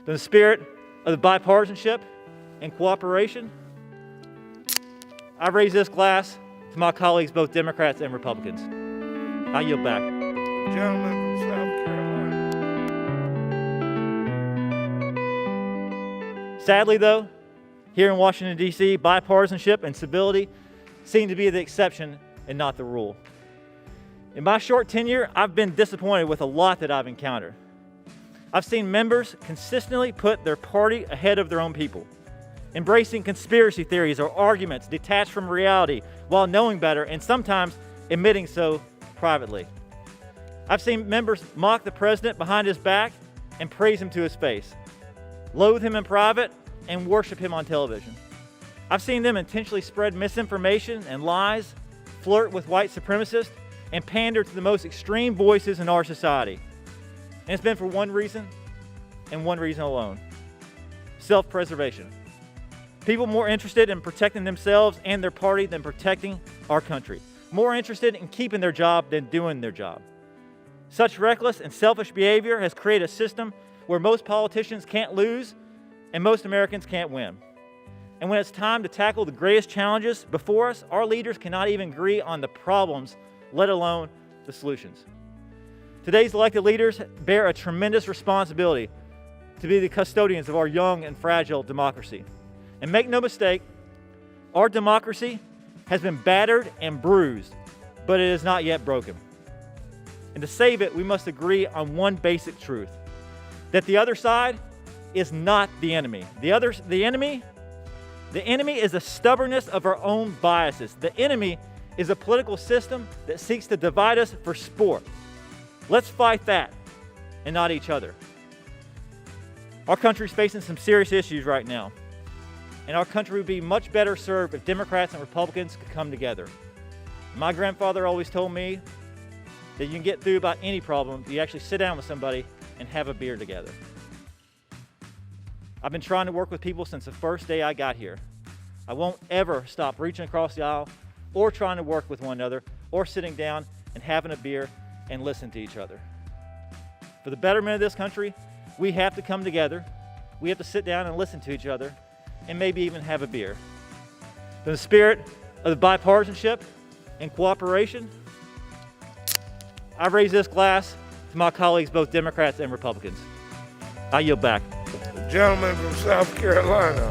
In the spirit of the bipartisanship and cooperation, I raise this glass to my colleagues, both Democrats and Republicans. I yield back. Gentleman from South Carolina. Sadly, though, here in Washington, D.C., bipartisanship and civility seem to be the exception and not the rule. In my short tenure, I've been disappointed with a lot that I've encountered. I've seen members consistently put their party ahead of their own people, embracing conspiracy theories or arguments detached from reality while knowing better and sometimes admitting so privately. I've seen members mock the president behind his back and praise him to his face, loathe him in private and worship him on television. I've seen them intentionally spread misinformation and lies, flirt with white supremacists, and pander to the most extreme voices in our society. And it's been for one reason and one reason alone: self-preservation. People more interested in protecting themselves and their party than protecting our country. More interested in keeping their job than doing their job. Such reckless and selfish behavior has created a system where most politicians can't lose and most Americans can't win. And when it's time to tackle the greatest challenges before us, our leaders cannot even agree on the problems, let alone the solutions. Today's elected leaders bear a tremendous responsibility to be the custodians of our young and fragile democracy. And make no mistake, our democracy has been battered and bruised, but it is not yet broken. And to save it, we must agree on one basic truth: that the other side is not the enemy. The enemy is the stubbornness of our own biases. The enemy is a political system that seeks to divide us for sport. Let's fight that and not each other. Our country's facing some serious issues right now, and our country would be much better served if Democrats and Republicans could come together. My grandfather always told me that you can get through about any problem if you actually sit down with somebody and have a beer together. I've been trying to work with people since the first day I got here. I won't ever stop reaching across the aisle or trying to work with one another or sitting down and having a beer and listen to each other. For the betterment of this country, we have to come together. We have to sit down and listen to each other and maybe even have a beer. In the spirit of the bipartisanship and cooperation, I raise this glass to my colleagues, both Democrats and Republicans. I yield back. Gentleman from South Carolina.